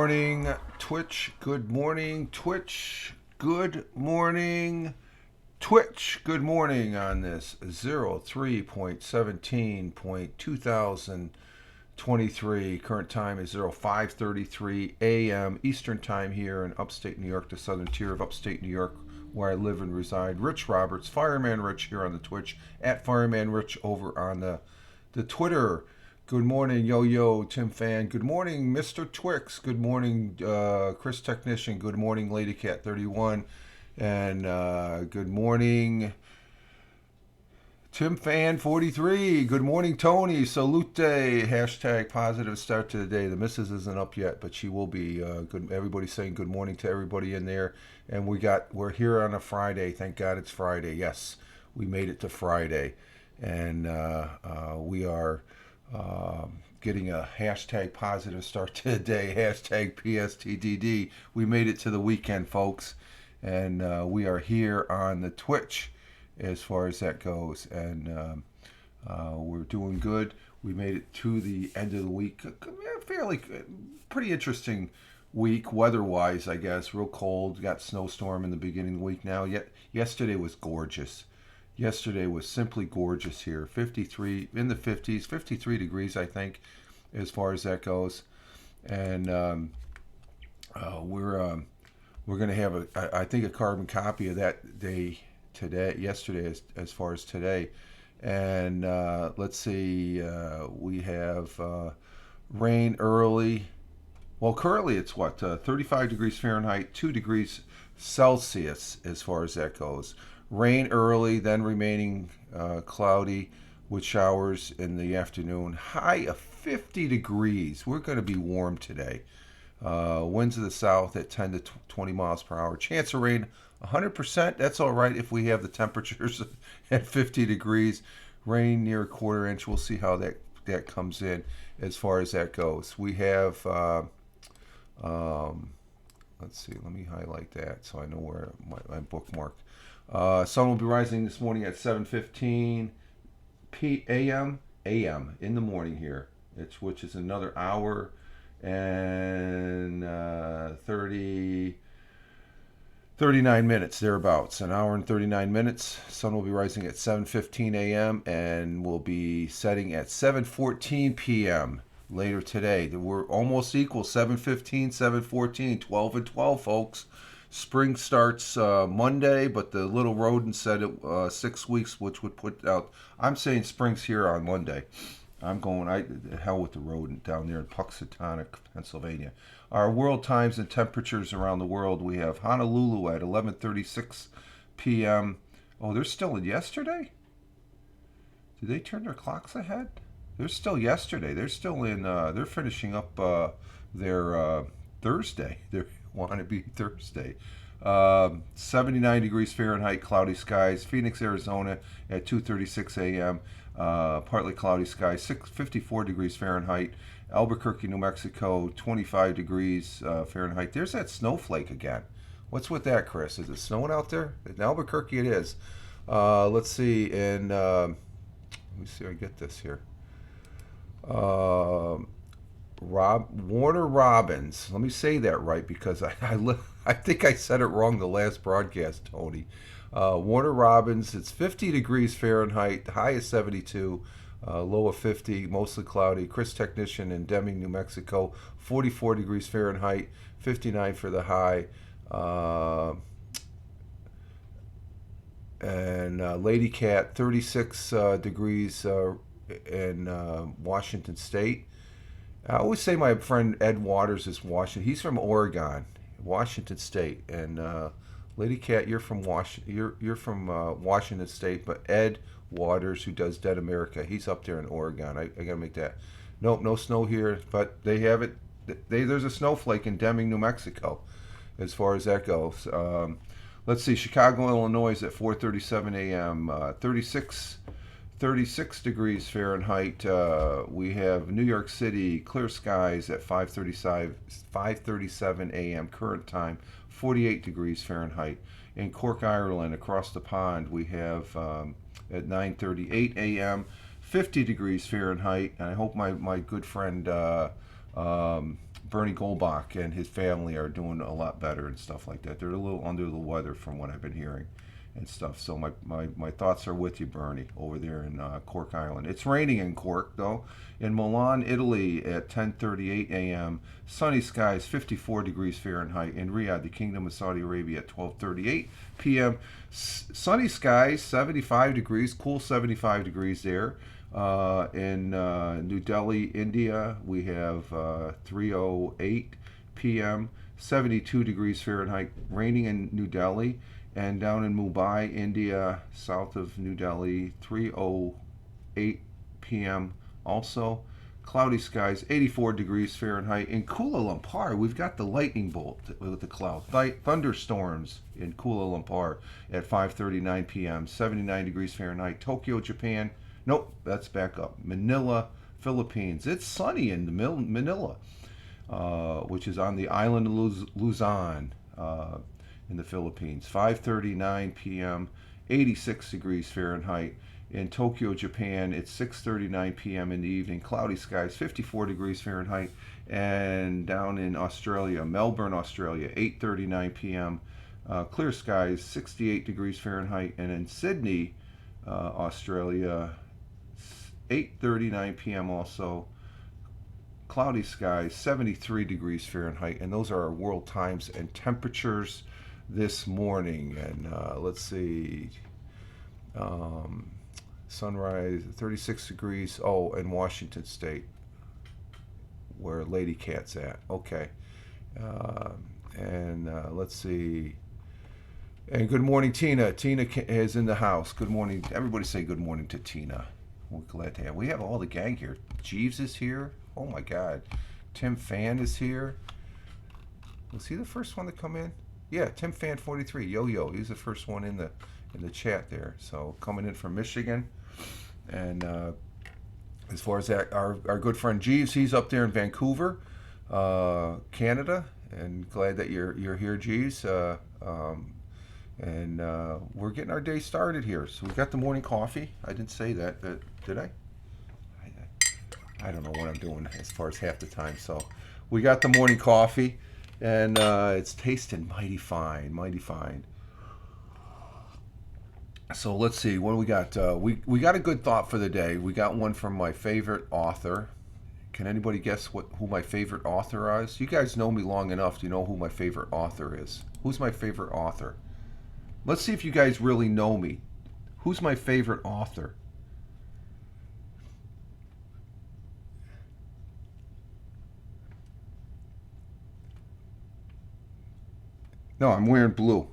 morning, Twitch. Good morning, Twitch. Good morning, Twitch. Good morning on this 03.17.2023. Current time is 05:33 a.m. Eastern Time here in upstate New York, the southern tier of upstate New York, where I live and reside. Rich Roberts, Fireman Rich here on the Twitch, at Fireman Rich over on the Twitter. Good morning, Yo-Yo, Tim Fan. Good morning, Mr. Twix. Good morning, Chris Technician. Good morning, Lady Cat 31. And good morning, Tim Fan 43. Good morning, Tony. Salute. Hashtag positive start to the day. The missus isn't up yet, but she will be. Good. Everybody's saying good morning to everybody in there. And we're here on a Friday. Thank God it's Friday. Yes, we made it to Friday. And we are getting a hashtag positive start to the day, hashtag PSTTD. We made it to the weekend, folks, and we are here on the Twitch as far as that goes, and we're doing good. We made it to the end of the week, fairly pretty interesting week weather-wise, I guess. Real cold, got snowstorm in the beginning of the week. Now, yet yesterday was gorgeous. Yesterday was simply gorgeous here. 53 in the 50s, 53 degrees, I think, as far as that goes. And we're going to have I think a carbon copy of that day today, yesterday, as far as today. And let's see, we have rain early. Well, currently it's 35 degrees Fahrenheit, 2 degrees Celsius as far as that goes. Rain early, then remaining cloudy with showers in the afternoon. High of 50 degrees. We're going to be warm today. Winds of the south at 10 to 20 miles per hour. Chance of rain 100%. That's all right if we have the temperatures at 50 degrees. Rain near a quarter inch. We'll see how that comes in as far as that goes. We have, let's see, let me highlight that so I know where my bookmark. Sun will be rising this morning at 7:15 a.m. in the morning here, which is another hour and 39 minutes thereabouts. An hour and 39 minutes. Sun will be rising at 7:15 a.m. and will be setting at 7:14 p.m. later today. We're almost equal. 7:15, 7:14, 12 and 12, folks. Spring starts Monday, but the little rodent said it 6 weeks, which would put out. I'm saying spring's here on Monday. I'm going. Hell with the rodent down there in Puxatonic, Pennsylvania. Our world times and temperatures around the world. We have Honolulu at 11:36 p.m. Oh, they're still in yesterday. Did they turn their clocks ahead? They're still yesterday. They're still in. They're finishing up their Thursday. They want to be Thursday. 79 degrees Fahrenheit, cloudy skies. Phoenix, Arizona at 2:36 a.m. Partly cloudy skies. 54 degrees Fahrenheit. Albuquerque, New Mexico, 25 degrees Fahrenheit. There's that snowflake again. What's with that, Chris? Is it snowing out there? In Albuquerque, it is. Let's see. And let me see if I get this here. Warner Robins. Let me say that right because I think I said it wrong the last broadcast, Tony. Warner Robins. It's 50 degrees Fahrenheit. The high is 72. Low of 50. Mostly cloudy. Chris Technician in Deming, New Mexico. 44 degrees Fahrenheit. 59 for the high. And Lady Cat. 36 degrees in Washington State. I always say my friend Ed Waters is Washington. He's from Oregon, Washington State, and Lady Cat, you're from You're from Washington State, but Ed Waters, who does Dead America, he's up there in Oregon. I gotta make that. Nope, no snow here, but they have it. There's a snowflake in Deming, New Mexico, as far as that goes. Let's see, Chicago, Illinois at 4:37 a.m. 36 degrees Fahrenheit. We have New York City, clear skies at 5:37 a.m. current time, 48 degrees Fahrenheit. In Cork, Ireland, across the pond, we have at 9:38 a.m. 50 degrees Fahrenheit. And I hope my good friend Bernie Goldbach and his family are doing a lot better and stuff like that. They're a little under the weather from what I've been hearing and stuff. So my thoughts are with you, Bernie, over there in Cork Island. It's raining in Cork, though. In Milan, Italy, at 10:38 a.m., sunny skies, 54 degrees Fahrenheit. In Riyadh, the Kingdom of Saudi Arabia, at 12:38 p.m., sunny skies, 75 degrees, cool 75 degrees there. In New Delhi, India, we have 3:08 p.m., 72 degrees Fahrenheit, raining in New Delhi. And down in Mumbai, India, south of New Delhi, 3:08 p.m. also. Cloudy skies, 84 degrees Fahrenheit. In Kuala Lumpur, we've got the lightning bolt with the cloud. Thunderstorms in Kuala Lumpur at 5:39 p.m., 79 degrees Fahrenheit. Tokyo, Japan. Nope, that's back up. Manila, Philippines. It's sunny in Manila, which is on the island of Luzon. In the Philippines, 5:39 p.m., 86 degrees Fahrenheit. In Tokyo, Japan, it's 6:39 p.m. in the evening, cloudy skies, 54 degrees Fahrenheit. And down in Australia, Melbourne, Australia, 8:39 p.m., clear skies, 68 degrees Fahrenheit. And in Sydney, Australia, 8:39 p.m. also, cloudy skies, 73 degrees Fahrenheit. And those are our world times and temperatures this morning. And let's see, sunrise 36 degrees. Oh, in Washington State, where Lady Cat's at. Okay. And let's see. And good morning, Tina. Tina is in the house. Good morning. Everybody say good morning to Tina. We're glad to have. We have all the gang here. Jeeves is here. Oh my God. Tim Fan is here. Was he the first one to come in? Yeah, Tim Fan 43, Yo-Yo. He's the first one in the chat there. So coming in from Michigan, and as far as that, our good friend Jeeves, he's up there in Vancouver, Canada. And glad that you're here, Jeeves. And we're getting our day started here. So we got the morning coffee. I didn't say that, did I? I don't know what I'm doing as far as half the time. So we got the morning coffee. And it's tasting mighty fine, mighty fine. So let's see, what do we got? We got a good thought for the day. We got one from my favorite author. Can anybody guess who my favorite author is? You guys know me long enough to know who my favorite author is. Who's my favorite author? Let's see if you guys really know me. Who's my favorite author? No, I'm wearing blue.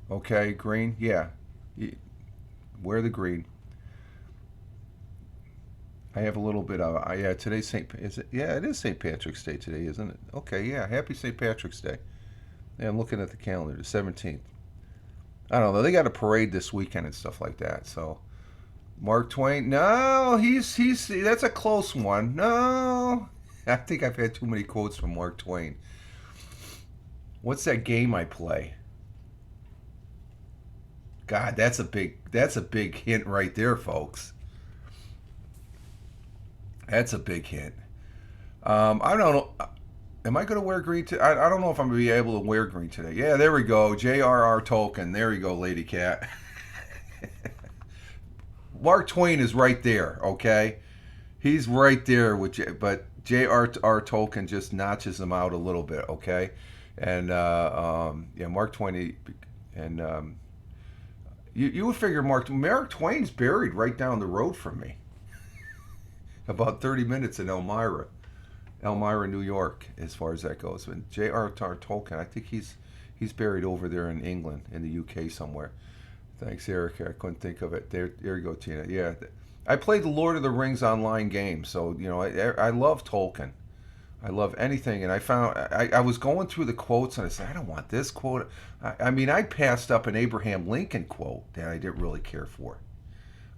Okay, green. Yeah, wear the green. I have a little bit of. Yeah, today's St. Is it? Yeah, it is St. Patrick's Day today, isn't it? Okay, yeah. Happy St. Patrick's Day. Yeah, I'm looking at the calendar. The 17th. I don't know. They got a parade this weekend and stuff like that. So, Mark Twain. No, he's. That's a close one. No, I think I've had too many quotes from Mark Twain. What's that game I play? God, that's a big hint right there, folks. That's a big hint. I don't know. Am I going to wear green today? I don't know if I'm going to be able to wear green today. Yeah, there we go. J.R.R. Tolkien. There you go, Lady Cat. Mark Twain is right there, okay? He's right there, but J.R.R. Tolkien just notches him out a little bit, okay? And yeah, Mark Twain, and you would figure Mark Twain's buried right down the road from me, about 30 minutes in Elmira, New York, as far as that goes. But J.R.R. Tolkien, I think he's buried over there in England, in the UK somewhere. Thanks, Eric. I couldn't think of it. There you go, Tina. Yeah, I played the Lord of the Rings online game, so I love Tolkien. I love anything, and I was going through the quotes, and I said, I don't want this quote. I mean, I passed up an Abraham Lincoln quote that I didn't really care for.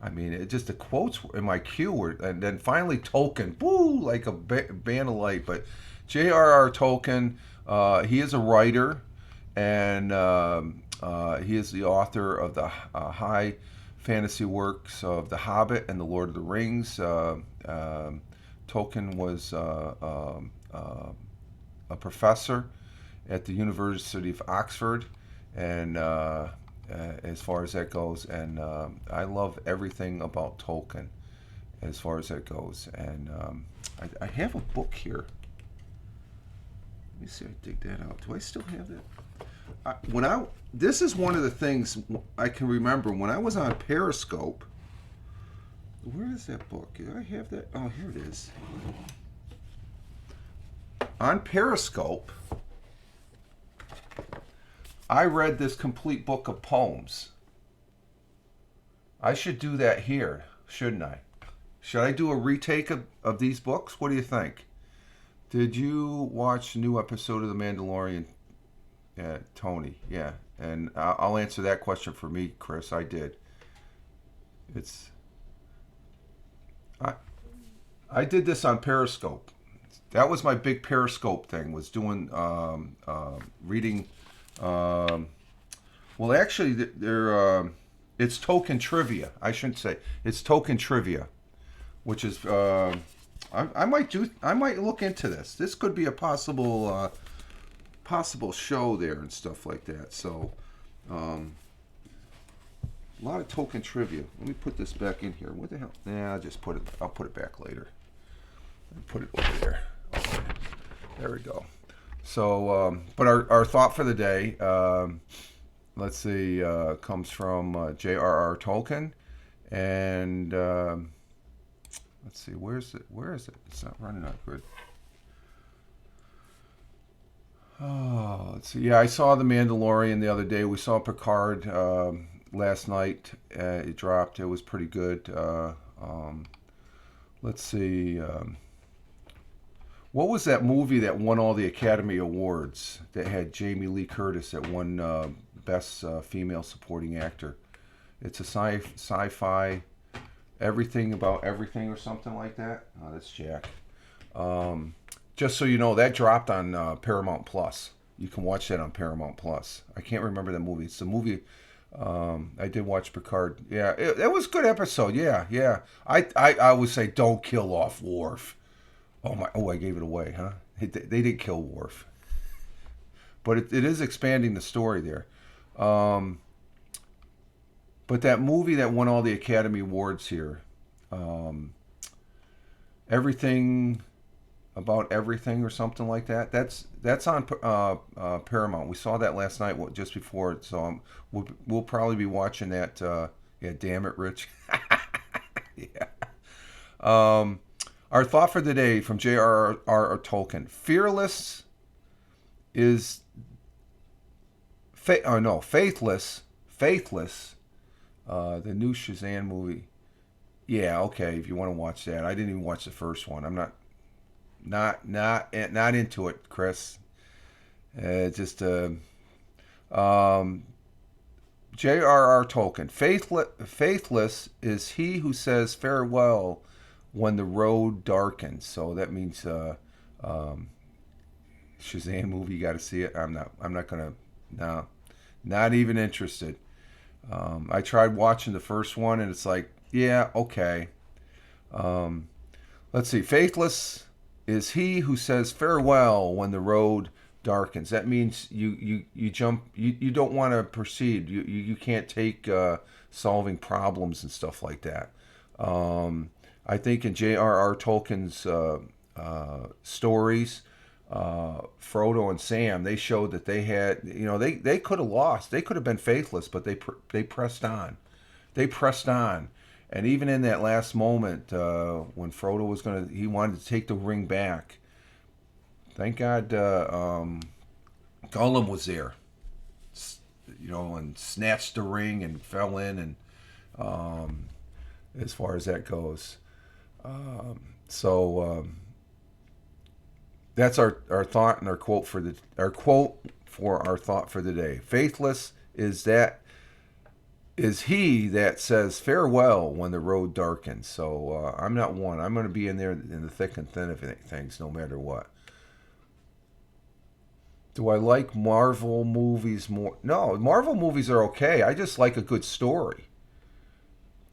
I mean, the quotes in my queue were, and then finally Tolkien, woo, like a band of light. But J.R.R. Tolkien, he is a writer, and he is the author of the high fantasy works of The Hobbit and The Lord of the Rings. Tolkien was a professor at the University of Oxford, and as far as that goes, and I love everything about Tolkien as far as that goes. And I have a book here. Let me see if I dig that out. Do I still have that? This is one of the things I can remember when I was on Periscope. Where is that book? Do I have that? Oh, here it is. On Periscope, I read this complete book of poems. I should do that here, shouldn't I? Should I do a retake of these books? What do you think? Did you watch the new episode of The Mandalorian? Yeah, Tony. Yeah, and I'll answer that question for me, Chris. I did. I did this on Periscope. That was my big Periscope thing. Was doing reading. Well, actually, it's Tolkien trivia. I shouldn't say it's Tolkien trivia, which is I might look into this. This could be a possible show there and stuff like that. So, a lot of Tolkien trivia. Let me put this back in here. What the hell? Nah, I'll put it back later. Put it over there. Okay. There we go. So, but our thought for the day, let's see, comes from J.R.R. Tolkien, and let's see, where is it? It's not running out good. Oh, let's see. Yeah, I saw The Mandalorian the other day. We saw Picard last night. It dropped. It was pretty good. Let's see. What was that movie that won all the Academy Awards that had Jamie Lee Curtis that won Best Female Supporting Actor? It's a sci-fi, everything about everything or something like that. Oh, that's Jack. Just so you know, that dropped on Paramount Plus. You can watch that on Paramount Plus. I can't remember the movie. It's the movie. I did watch Picard. Yeah, it was a good episode. Yeah. I would say don't kill off Worf. Oh, I gave it away, huh? They didn't kill Worf. But it is expanding the story there. But that movie that won all the Academy Awards here, Everything About Everything or something like that, that's on Paramount. We saw that last night just before it, so we'll probably be watching that. Yeah, damn it, Rich. Yeah. Our thought for the day from J.R.R. Tolkien: fearless is faithless. The new Shazam movie. Yeah, okay. If you want to watch that, I didn't even watch the first one. I'm not into it, Chris. Just J.R.R. Tolkien: faithless is he who says farewell when the road darkens. So that means Shazam movie. You got to see it. I'm not gonna. No, not even interested. I tried watching the first one, and it's like, yeah, okay. Let's see. Faithless is he who says farewell when the road darkens. That means you jump. You don't want to proceed. You can't take solving problems and stuff like that. I think in J.R.R. Tolkien's stories, Frodo and Sam, they showed that they had, they could have lost. They could have been faithless, but they pressed on. They pressed on. And even in that last moment, when Frodo he wanted to take the ring back. Thank God Gollum was there, and snatched the ring and fell in, and as far as that goes. That's our thought and our quote for our thought for the day. Faithless is he that says farewell when the road darkens. So I'm not one. I'm going to be in there in the thick and thin of things, no matter what. Do I like Marvel movies more? No, Marvel movies are okay. I just like a good story.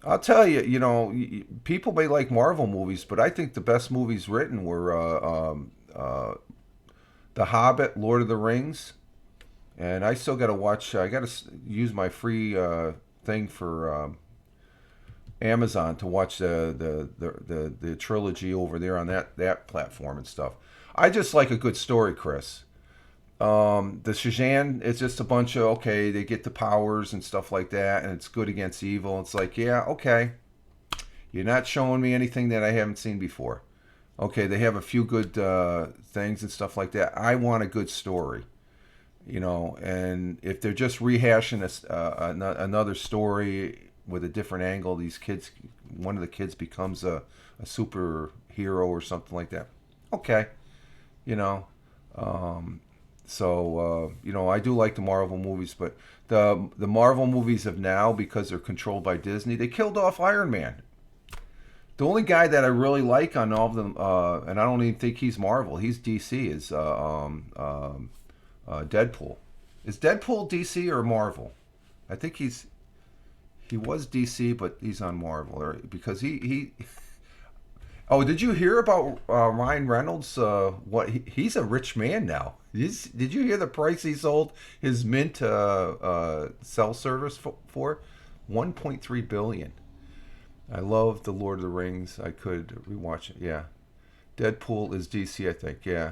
I'll tell you, people may like Marvel movies, but I think the best movies written were The Hobbit, Lord of the Rings, and I still got to watch. I got to use my free thing for Amazon to watch the trilogy over there on that platform and stuff. I just like a good story, Chris. The Shazam, it's just a bunch of okay, they get the powers and stuff like that, and it's good against evil. It's like, yeah, okay, you're not showing me anything that I haven't seen before. Okay, they have a few good things and stuff like that. I want a good story, and if they're just rehashing another story with a different angle, these kids, one of the kids becomes a superhero or something like that. Okay, you know. I do like the Marvel movies, but the Marvel movies of now, because they're controlled by Disney, they killed off Iron Man. The only guy that I really like on all of them, and I don't even think he's Marvel, he's DC, is Deadpool. Is Deadpool DC or Marvel? I think he was DC, but he's on Marvel, or because he Oh, did you hear about Ryan Reynolds? He's a rich man now. Did you hear the price he sold his Mint cell service for? 1.3 billion. I love the Lord of the Rings. I could rewatch it. Yeah, Deadpool is DC, I think. Yeah.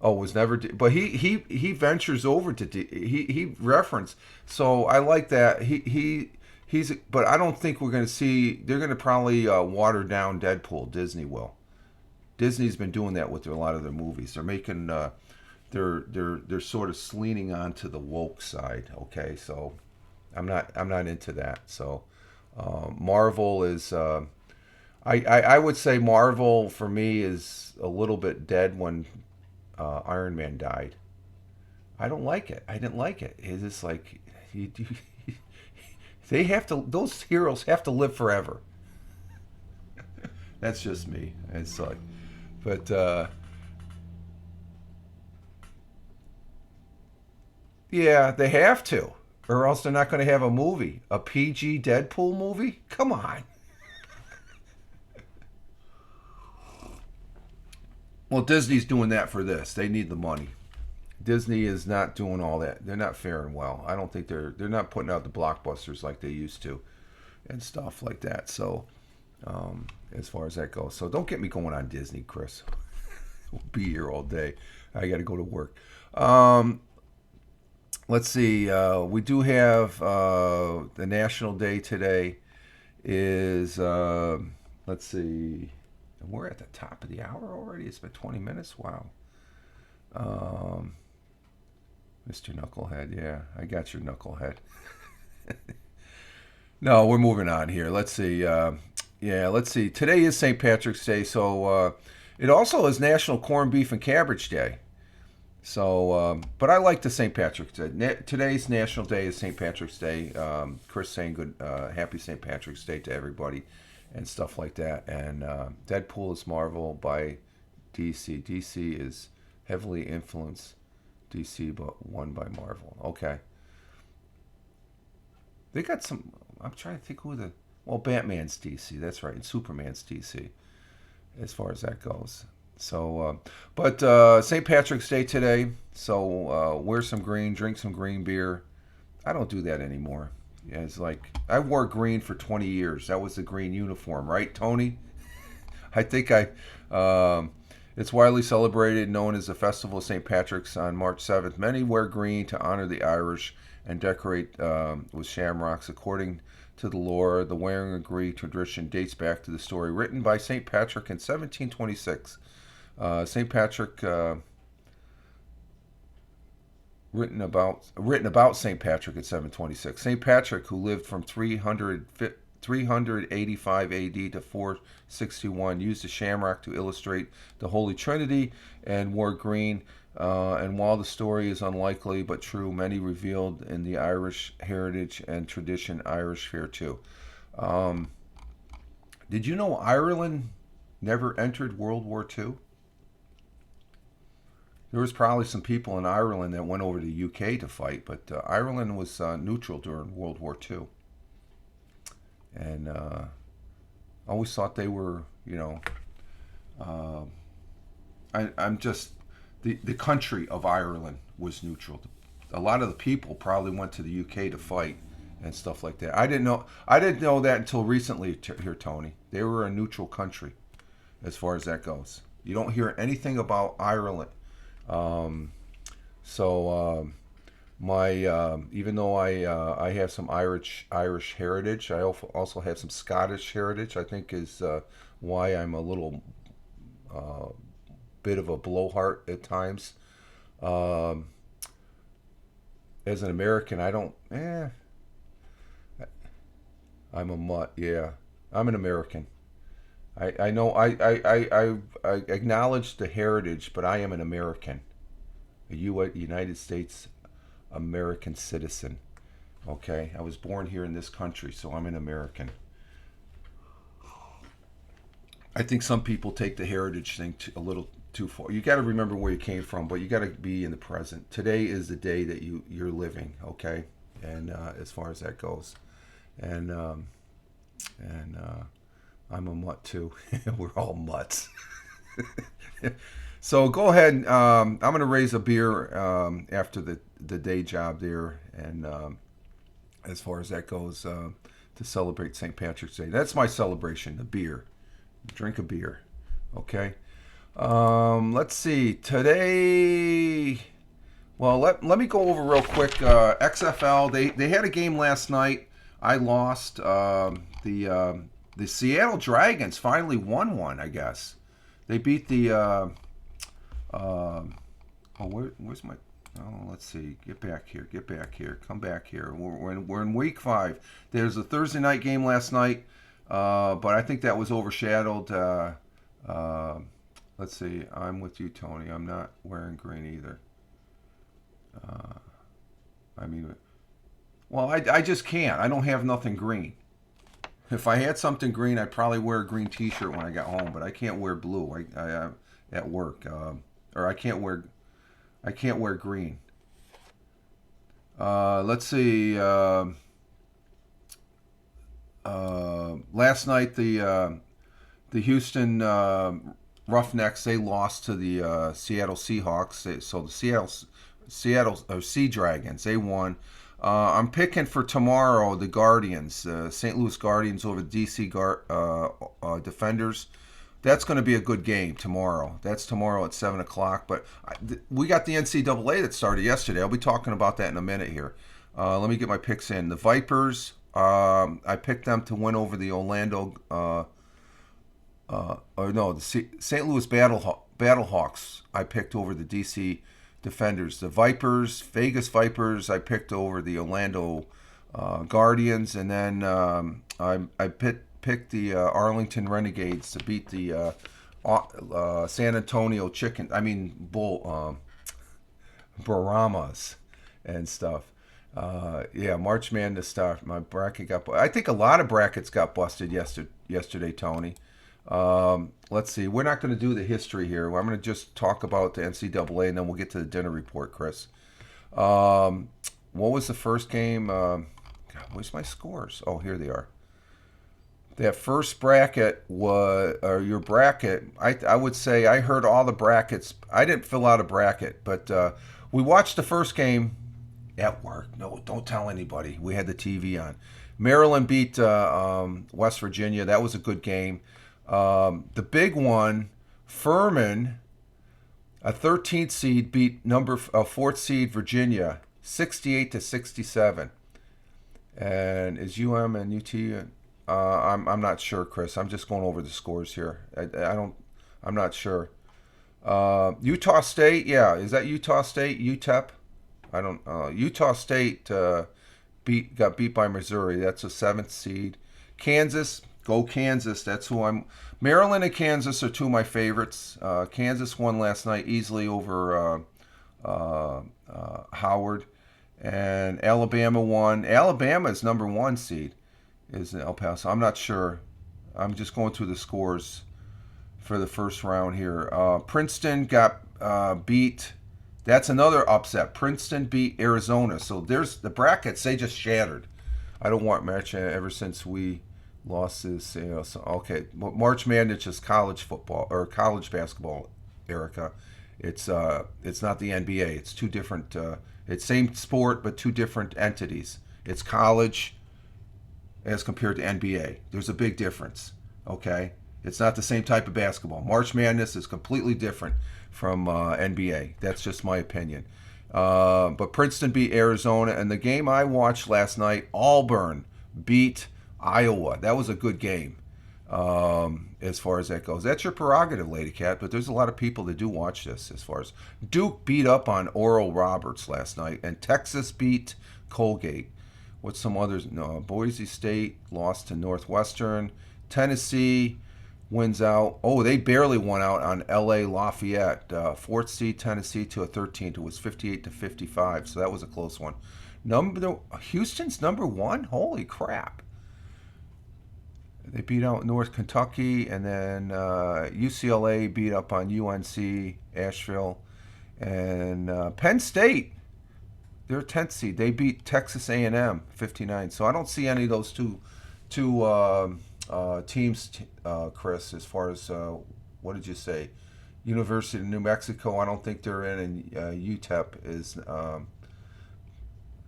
Oh, was never. But he ventures over to he referenced. So I like that. He's. But I don't think we're going to see. They're going to probably water down Deadpool. Disney will. Disney's been doing that with a lot of their movies. They're making. They're sort of leaning onto the woke side. Okay, so I'm not into that. So Marvel is. I would say Marvel for me is a little bit dead when Iron Man died. I don't like it. I didn't like it. It's just like they have to. Those heroes have to live forever. That's just me. It's like, but yeah, they have to, or else they're not going to have a movie, a PG Deadpool movie. Come on. Well, Disney's doing that for this. They need the money. Disney is not doing all that. They're not faring well. I don't think they're not putting out the blockbusters like they used to, and stuff like that. So, as far as that goes, so don't get me going on Disney, Chris. We'll be here all day. I got to go to work. Let's see. We do have the National Day today. Is let's see. We're at the top of the hour already. It's been 20 minutes. Wow. Mr. Knucklehead. Yeah, I got your knucklehead. No, we're moving on here. Let's see. Let's see. Today is St. Patrick's Day, so it also is National Corned Beef and Cabbage Day. So, but I like the St. Patrick's Day. Today's National Day is St. Patrick's Day. Chris saying good, happy St. Patrick's Day to everybody, and stuff like that. And Deadpool is Marvel by DC. DC is heavily influenced DC, but won by Marvel. Okay. They got some. I'm trying to think who the. Well, Batman's DC. That's right, and Superman's DC, as far as that goes. So, but St. Patrick's Day today. So wear some green, drink some green beer. I don't do that anymore. Yeah, it's like I wore green for 20 years. That was the green uniform, right, Tony? I think it's widely celebrated, known as the Festival of St. Patrick's on March 7th. Many wear green to honor the Irish and decorate with shamrocks. According to the lore, the wearing of green tradition dates back to the story written by St. Patrick in 1726. St. Patrick, written about St. Patrick in 726. St. Patrick, who lived from 385 A.D. to 461, used a shamrock to illustrate the Holy Trinity and wore green. And while the story is unlikely but true, many revealed in the Irish heritage and tradition Irish fare too. Did you know Ireland never entered World War II? There was probably some people in Ireland that went over to the UK to fight, but Ireland was neutral during World War II. And I always thought they were, I'm just the country of Ireland was neutral. A lot of the people probably went to the UK to fight and stuff like that. I didn't know that until recently here, Tony. They were a neutral country as far as that goes. You don't hear anything about Ireland. Um, so my even though I have some Irish heritage, I also have some Scottish heritage. I think is why I'm a little uh, bit of a blowhard at times. Um, as an American, I don't. I'm a mutt. Yeah, I'm an American. I know I acknowledge the heritage, but I am an American, a United States American citizen. Okay, I was born here in this country, so I'm an American. I think some people take the heritage thing a little too far. You got to remember where you came from, but you got to be in the present. Today is the day that you're living. Okay, and as far as that goes, and I'm a mutt too. We're all mutts. So go ahead. I'm going to raise a beer after the day job there, and as far as that goes, to celebrate St. Patrick's Day. That's my celebration. The beer. Drink a beer. Okay. Let's see. Today. Well, let me go over real quick. XFL. They had a game last night. I lost. The Seattle Dragons finally won one. I guess they beat the. Where's my? Oh, let's see. Get back here. Get back here. Come back here. We're in week 5. There's a Thursday night game last night, but I think that was overshadowed. Let's see. I'm with you, Tony. I'm not wearing green either. Uh, I mean, well, I just can't. I don't have nothing green. If I had something green, I'd probably wear a green T-shirt when I got home, but I can't wear blue. I at work, or I can't wear green. Let's see. Last night the Houston Roughnecks, they lost to the Seattle Seahawks. So the Seattle Sea Dragons, they won. I'm picking for tomorrow the Guardians, St. Louis Guardians over DC Defenders. That's going to be a good game tomorrow. That's tomorrow at 7 o'clock. But we got the NCAA that started yesterday. I'll be talking about that in a minute here. Let me get my picks in. The Vipers, I picked them to win over the Orlando, the St. Louis Battlehawks. I picked over the DC Defenders. The Vipers, Vegas Vipers, I picked over the Orlando Guardians. And then I picked the Arlington Renegades to beat the San Antonio Brahmas and stuff. Yeah, March Madness stuff. My bracket I think a lot of brackets got busted yesterday, Tony. Let's see. We're not going to do the history here. I'm going to just talk about the NCAA, and then we'll get to the dinner report, Chris. What was the first game? God, where's my scores? Oh, here they are. That first bracket or your bracket, I would say I heard all the brackets. I didn't fill out a bracket, but we watched the first game at work. No, don't tell anybody. We had the TV on. Maryland beat West Virginia. That was a good game. The big one, Furman, a 13th seed, beat 4th seed Virginia, 68-67. And is UM and UT? I'm not sure, Chris. I'm just going over the scores here. I'm not sure. Utah State, yeah, is that Utah State? UTEP? I don't. Utah State got beat by Missouri. That's a 7th seed. Kansas, go Kansas. That's who I'm. Maryland and Kansas are two of my favorites. Kansas won last night easily over Howard, and Alabama won. Alabama is number 1 seed. Is El Paso. I'm not sure. I'm just going through the scores for the first round here. Princeton got beat. That's another upset. Princeton beat Arizona. So there's the brackets. They just shattered. I don't want much ever since we lost this. So, okay, March Madness is college football or college basketball Erica. It's not the NBA. It's two different. It's same sport but two different entities. It's college as compared to NBA. There's a big difference. Okay, it's not the same type of basketball. March Madness is completely different from NBA. That's just my opinion. But Princeton beat Arizona, and the game I watched last night, Auburn beat Iowa. That was a good game. As far as that goes, that's your prerogative, Lady Cat. But there's a lot of people that do watch this. As far as Duke beat up on Oral Roberts last night, and Texas beat Colgate. What's some others? No, Boise State lost to Northwestern. Tennessee wins out. Oh, they barely won out on L.A. Lafayette. Fourth seed Tennessee to a 13th. It was 58-55, so that was a close one. Houston's number one. Holy crap! They beat out North Kentucky, and then UCLA beat up on UNC Asheville, and Penn State. They're 10th seed. They beat Texas A&M 59. So I don't see any of those two teams, Chris. As far as what did you say? University of New Mexico. I don't think they're in, and UTEP is.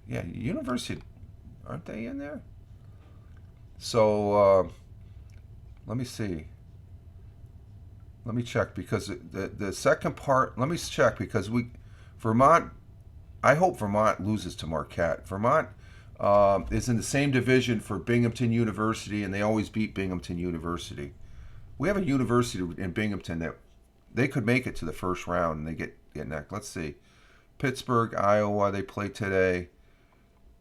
University. Aren't they in there? So let me see. Let me check because the second part. Let me check because Vermont. I hope Vermont loses to Marquette. Vermont is in the same division for Binghamton University, and they always beat Binghamton University. We have a university in Binghamton that they could make it to the first round, and they get next. Let's see. Pittsburgh, Iowa, they play today.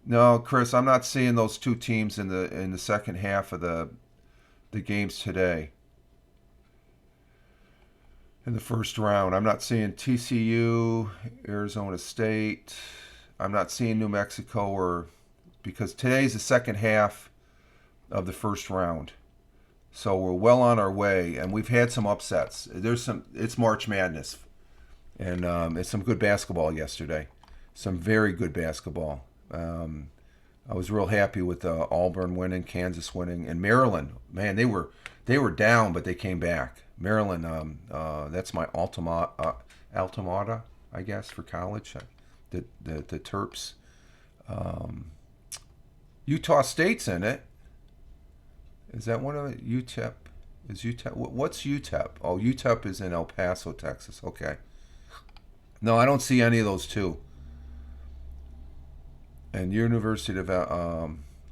No, Chris, I'm not seeing those two teams in the second half of the games today. In the first round, I'm not seeing TCU, Arizona State. I'm not seeing New Mexico because today's the second half of the first round. So we're well on our way, and we've had some upsets. It's March Madness, and it's some good basketball yesterday. Some very good basketball. I was real happy with Auburn winning, Kansas winning, and Maryland. Man, they were down, but they came back. Maryland, that's my altamata, I guess, for college. The Terps. Utah State's in it. Is that one of the UTEP? Is UTEP? What's UTEP? Oh, UTEP is in El Paso, Texas. Okay. No, I don't see any of those two. And University of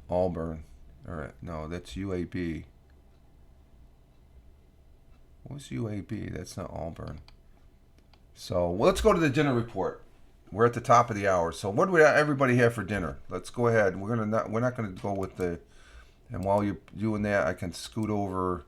Auburn. All right, no, that's UAB. What's UAB? That's not Auburn. So let's go to the dinner report. We're at the top of the hour. So what do everybody have for dinner? Let's go ahead. We're not gonna go with the. And while you're doing that, I can scoot over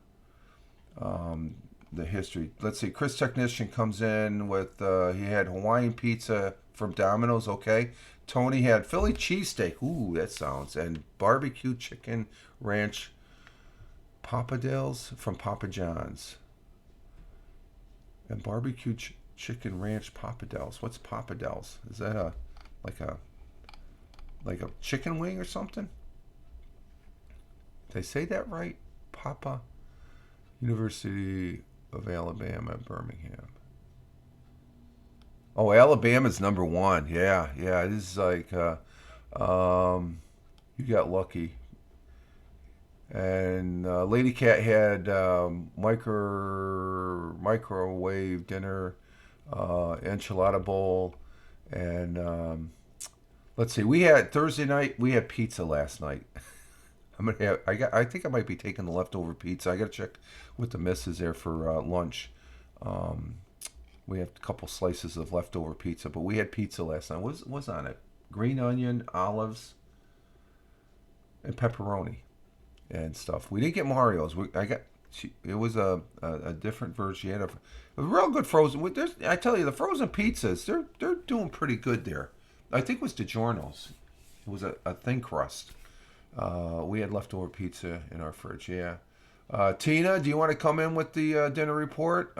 the history. Let's see. Chris Technician comes in with he had Hawaiian pizza from Domino's. Okay. Tony had Philly cheesesteak. Ooh, that sounds. And barbecue chicken ranch pappardelles from Papa John's. And barbecue chicken ranch pappardelles. What's pappardelles? Is that like a chicken wing or something? Did I say that right? Papa University of Alabama, Birmingham. Oh, Alabama's number one. Yeah. This is like you got lucky. And Lady Cat had microwave dinner, enchilada bowl, and let's see. We had Thursday night. We had pizza last night. I think I might be taking the leftover pizza. I got to check with the missus there for lunch. We have a couple slices of leftover pizza, but we had pizza last night. What was on it? Green onion, olives, and pepperoni and stuff. We didn't get Mario's. It was a different version. She had a real good frozen. I tell you, the frozen pizzas, they're doing pretty good there. I think it was DiGiorno's. It was a thin crust. We had leftover pizza in our fridge. Yeah. Tina, do you want to come in with the dinner report?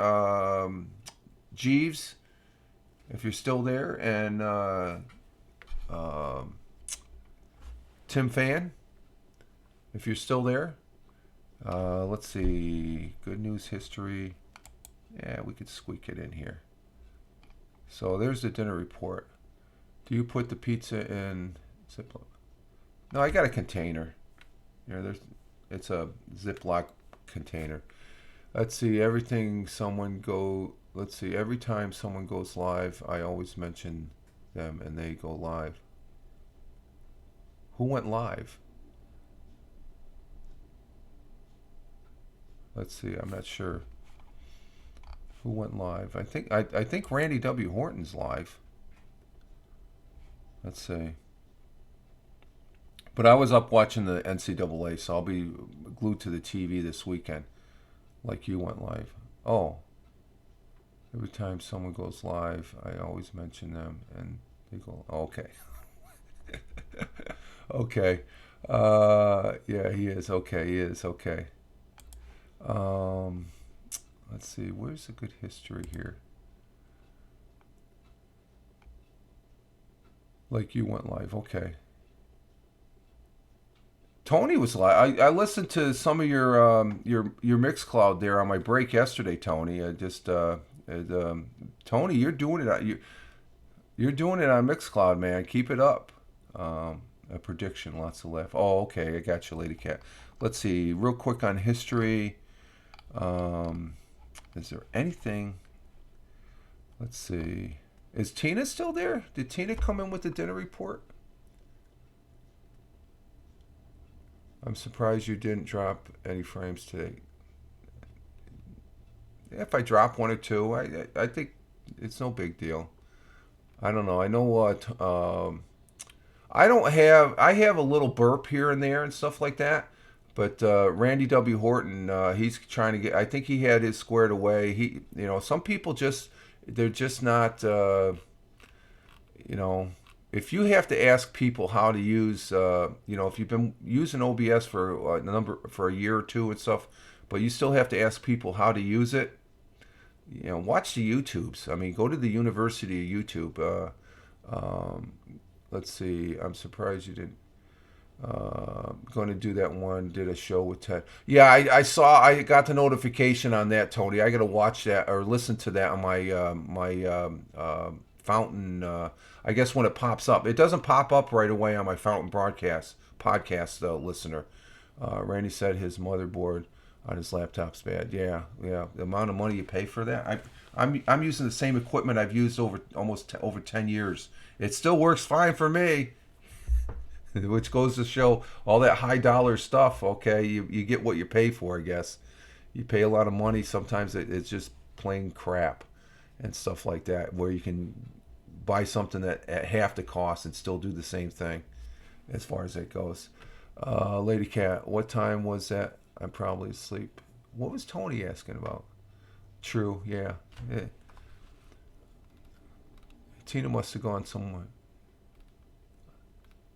Jeeves, if you're still there, and Tim Fan, if you're still there. Let's see. Good news history. Yeah, we could squeak it in here. So there's the dinner report. Do you put the pizza in Ziploc? No, I got a container. It's a Ziploc container. Let's see, let's see, every time someone goes live, I always mention them and they go live. Who went live? Let's see, I'm not sure. Who went live? I think Randy W. Horton's live. Let's see. But I was up watching the NCAA, so I'll be glued to the TV this weekend, like you went live. Oh, every time someone goes live, I always mention them, and they go, okay. Okay. Yeah, he is. Okay, he is. Okay. Um, let's see. Where's a good history here? Like you went live. Okay. Tony was live. I listened to some of your Mixcloud there on my break yesterday, Tony. Tony, you're doing it. You're doing it on Mixcloud, man. Keep it up. A prediction, lots of laugh. Oh, okay, I got you, Lady Cat. Let's see, real quick on history. Um, is there anything? Let's see. Is Tina still there? Did Tina come in with the dinner report? I'm surprised you didn't drop any frames today. If I drop one or two, I think it's no big deal. I don't know. I know what. I have a little burp here and there and stuff like that. But Randy W. Horton, he's trying to get. I think he had his squared away. Some people they're just not. If you have to ask people how to use, if you've been using OBS for a year or two and stuff, but you still have to ask people how to use it. Watch the YouTubes. I mean, go to the University of YouTube. Let's see. I'm surprised you didn't. Going to do that one. Did a show with Ted. Yeah, I saw. I got the notification on that, Tony. I got to watch that or listen to that on my Fountain. I guess when it pops up, it doesn't pop up right away on my Fountain broadcast podcast listener. Randy said his motherboard on his laptop's bad. Yeah. The amount of money you pay for that. I'm using the same equipment I've used over 10 years. It still works fine for me. Which goes to show all that high dollar stuff. Okay, you get what you pay for. I guess you pay a lot of money. Sometimes it's just plain crap and stuff like that, where you can buy something that at half the cost and still do the same thing, as far as that goes. Lady Cat, what time was that? I'm probably asleep. What was Tony asking about? True, yeah. Tina must have gone somewhere.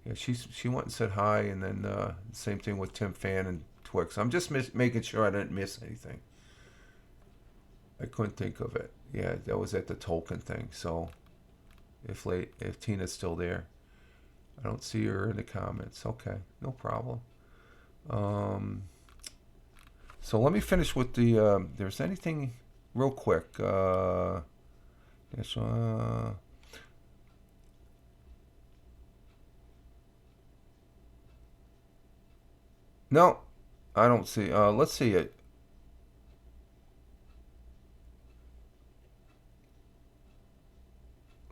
Yeah, she went and said hi, and then same thing with Tim Fan and Twix. I'm just making sure I didn't miss anything. I couldn't think of it. Yeah, that was at the Tolkien thing. So if Tina's still there, I don't see her in the comments. Okay, no problem. So let me finish with the. There's anything real quick. Yes. No, I don't see. Let's see it.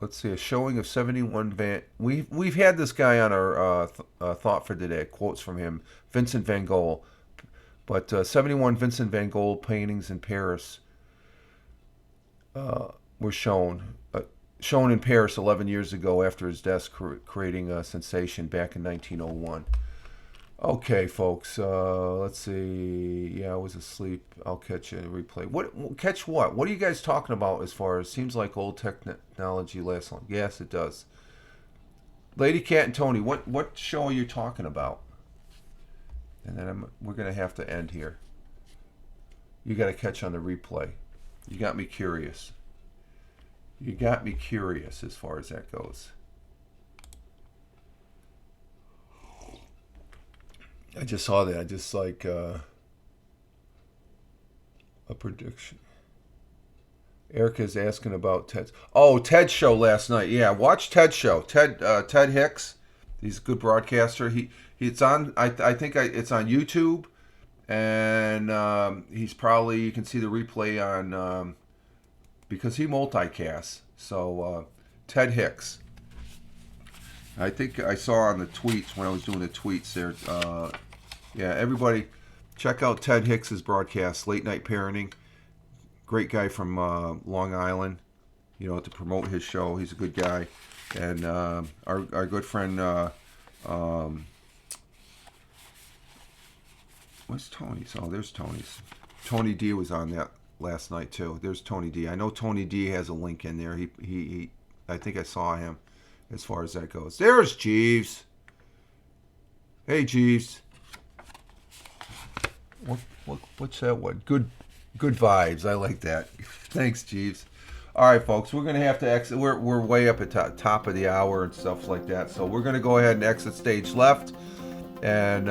Let's see a showing of 71 Van. We've had this guy on our thought for today. Quotes from him, Vincent Van Gogh. But 71 Vincent Van Gogh paintings in Paris were shown in Paris 11 years ago after his death, creating a sensation back in 1901. Okay, folks. Let's see. Yeah, I was asleep. I'll catch a replay. Catch what? What are you guys talking about? As far as seems like old technology lasts long. Yes, it does. Lady Cat and Tony, what show are you talking about? And then we're gonna have to end here. You got to catch on the replay. You got me curious. You got me curious as far as that goes. I just saw that. I just like a prediction. Erica's asking about Ted's. Oh, Ted's show last night. Yeah, watch Ted's show. Ted Hicks. He's a good broadcaster. It's on. It's on YouTube, and he's probably, you can see the replay on because he multicasts. So Ted Hicks. I think I saw on the tweets when I was doing the tweets there. Yeah, everybody check out Ted Hicks's broadcast, Late Night Parenting. Great guy from Long Island, to promote his show. He's a good guy. And our good friend, what's Tony's? Oh, there's Tony's. Tony D was on that last night too. There's Tony D. I know Tony D has a link in there. He I think I saw him as far as that goes. There's Jeeves. Hey, Jeeves. What's that one? Good vibes. I like that. Thanks, Jeeves. All right, folks. We're going to have to exit. We're way up at top of the hour and stuff like that. So we're going to go ahead and exit stage left. And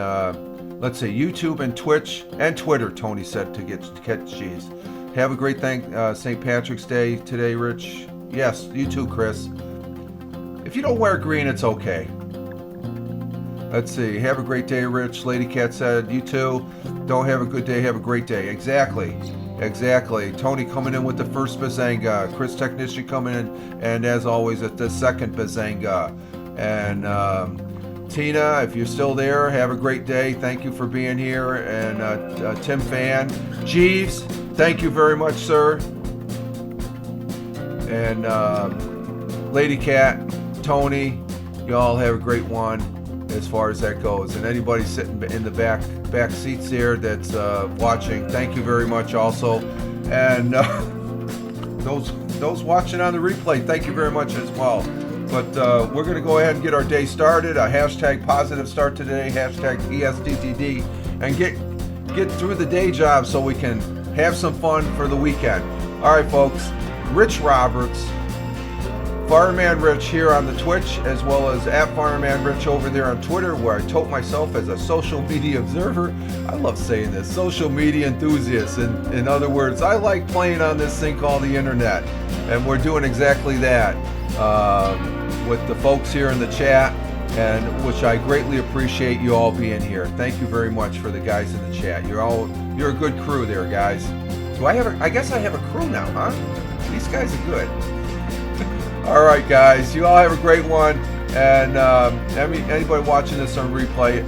let's say YouTube and Twitch and Twitter, Tony said, to catch Jeeves. Have a great St. Patrick's Day today, Rich. Yes, you too, Chris. If you don't wear green, it's okay. Let's see. Have a great day, Rich. Lady Cat said, you too. Don't have a good day, have a great day. Exactly. Tony coming in with the first Bazanga. Chris Technician coming in, and as always, at the second Bazanga. And Tina, if you're still there, have a great day. Thank you for being here. And Tim Fan. Jeeves, thank you very much, sir. And Lady Cat, Tony, y'all have a great one as far as that goes. And anybody sitting in the back seats there that's watching, thank you very much also. And those watching on the replay, thank you very much as well. But we're going to go ahead and get our day started. A hashtag positive start today, hashtag PSTTD, and get through the day job so we can have some fun for the weekend. All right, folks. Rich Roberts, Fireman Rich here on the Twitch, as well as at Fireman Rich over there on Twitter, where I tote myself as a social media observer. I love saying this, social media enthusiast. In other words, I like playing on this thing called the internet, and we're doing exactly that with the folks here in the chat, and which I greatly appreciate you all being here. Thank you very much for the guys in the chat. You're a good crew there, guys. I guess I have a crew now, huh? These guys are good. All right, guys. You all have a great one. And anybody watching this on replay,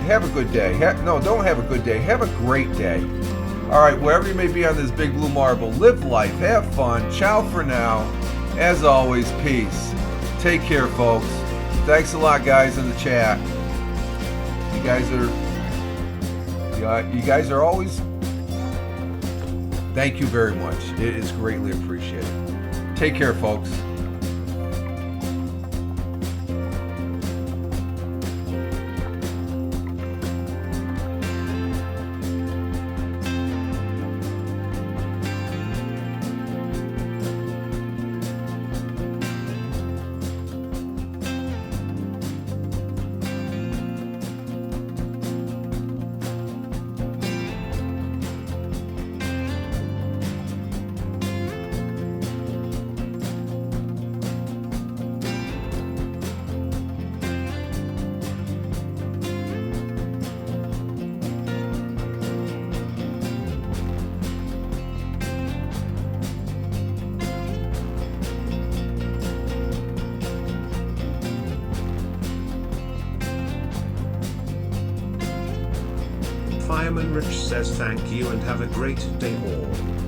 have a good day. No, don't have a good day. Have a great day. All right, wherever you may be on this big blue marble, live life, have fun. Ciao for now. As always, peace. Take care, folks. Thanks a lot, guys, in the chat. You guys are always... Thank you very much. It is greatly appreciated. Take care, folks. Fireman Rich says thank you and have a great day all.